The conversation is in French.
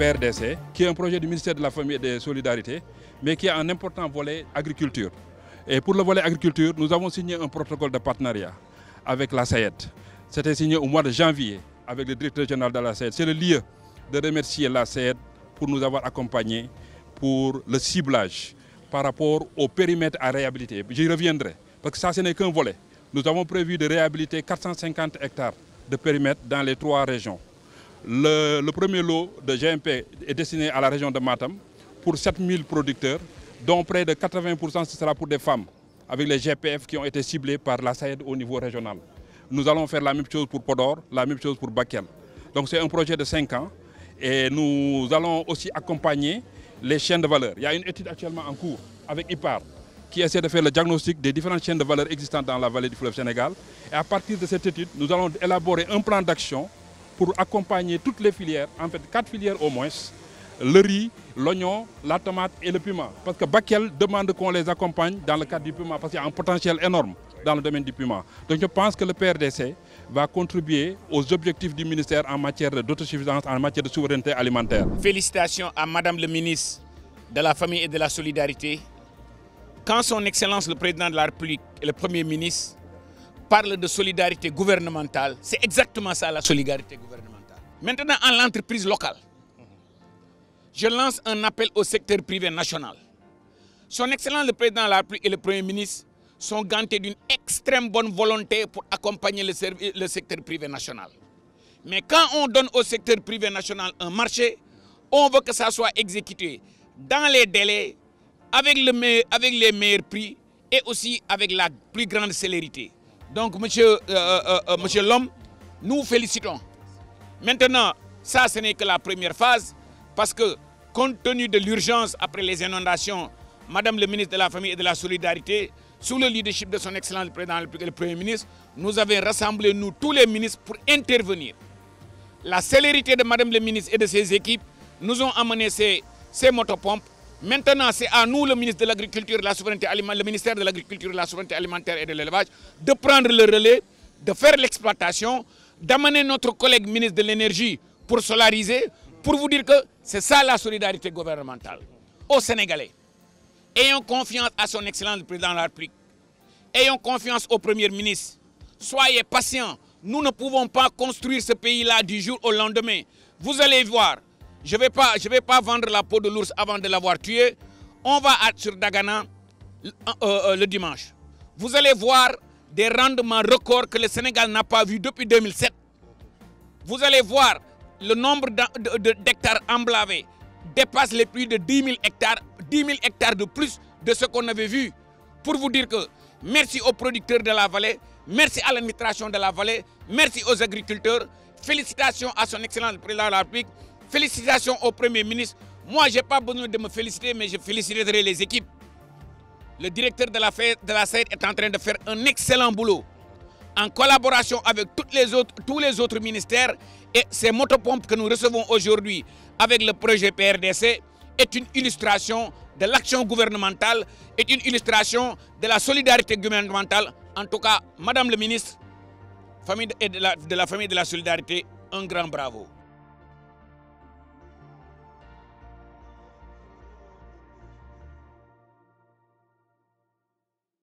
PRDC, qui est un projet du ministère de la Famille et des Solidarités, mais qui a un important volet agriculture. Et pour le volet agriculture, nous avons signé un protocole de partenariat avec la SAED. C'était signé au mois de janvier avec le directeur général de la SAED. C'est le lieu de remercier la SAED pour nous avoir accompagnés pour le ciblage par rapport au périmètre à réhabiliter. J'y reviendrai, parce que ça, ce n'est qu'un volet. Nous avons prévu de réhabiliter 450 hectares de périmètre dans les 3 régions. Le premier lot de GMP est destiné à la région de Matam pour 7000 producteurs, dont près de 80% ce sera pour des femmes, avec les GPF qui ont été ciblés par la SAED au niveau régional. Nous allons faire la même chose pour Podor, la même chose pour Bakel. Donc c'est un projet de 5 ans et nous allons aussi accompagner les chaînes de valeur. Il y a une étude actuellement en cours avec IPAR qui essaie de faire le diagnostic des différentes chaînes de valeur existantes dans la vallée du fleuve Sénégal. Et à partir de cette étude, nous allons élaborer un plan d'action pour accompagner toutes les filières, en fait 4 filières au moins, le riz, l'oignon, la tomate et le piment. Parce que Bakel demande qu'on les accompagne dans le cadre du piment, parce qu'il y a un potentiel énorme dans le domaine du piment. Donc je pense que le PRDC va contribuer aux objectifs du ministère en matière d'autosuffisance, en matière de souveraineté alimentaire. Félicitations à Madame le ministre de la Famille et de la Solidarité. Quand son Excellence le Président de la République et le Premier ministre parlent de solidarité gouvernementale, c'est exactement ça la solidarité gouvernementale. Maintenant, en l'entreprise locale, je lance un appel au secteur privé national. Son Excellence le Président de la République et le Premier ministre sont gantés d'une extrême bonne volonté pour accompagner le secteur privé national. Mais quand on donne au secteur privé national un marché, on veut que ça soit exécuté dans les délais, avec les meilleurs prix et aussi avec la plus grande célérité. Donc, monsieur Lom, nous félicitons. Maintenant, ça, ce n'est que la première phase, parce que, compte tenu de l'urgence après les inondations, Madame le ministre de la Famille et de la Solidarité, sous le leadership de son Excellence le Président de la République et le Premier ministre, nous avons rassemblé, nous, tous les ministres, pour intervenir. La célérité de Madame le ministre et de ses équipes nous ont amené ces motopompes. Maintenant, c'est à nous, le ministre de l'Agriculture et de la Souveraineté Alimentaire, le ministère de l'Agriculture, de la Souveraineté Alimentaire et de l'Élevage, de prendre le relais, de faire l'exploitation, d'amener notre collègue ministre de l'Énergie pour solariser, pour vous dire que c'est ça la solidarité gouvernementale. Aux Sénégalais, ayons confiance à son Excellence le Président de la République, ayons confiance au Premier ministre, soyez patients, nous ne pouvons pas construire ce pays-là du jour au lendemain. Vous allez voir. Je ne vais pas vendre la peau de l'ours avant de l'avoir tué. On va sur Dagana le dimanche. Vous allez voir des rendements records que le Sénégal n'a pas vu depuis 2007. Vous allez voir le nombre d'hectares emblavés dépasse les plus de 10 000 hectares, 10 000 hectares de plus de ce qu'on avait vu. Pour vous dire que merci aux producteurs de la vallée, merci à l'administration de la vallée, merci aux agriculteurs, félicitations à son Excellence le Président de la République. Félicitations au Premier ministre. Moi, je n'ai pas besoin de me féliciter, mais je féliciterai les équipes. Le directeur de la SAED est en train de faire un excellent boulot en collaboration avec tous les autres ministères. Et ces motopompes que nous recevons aujourd'hui avec le projet PRDC est une illustration de l'action gouvernementale, est une illustration de la solidarité gouvernementale. En tout cas, Madame le ministre de la Famille et de la Solidarité, un grand bravo.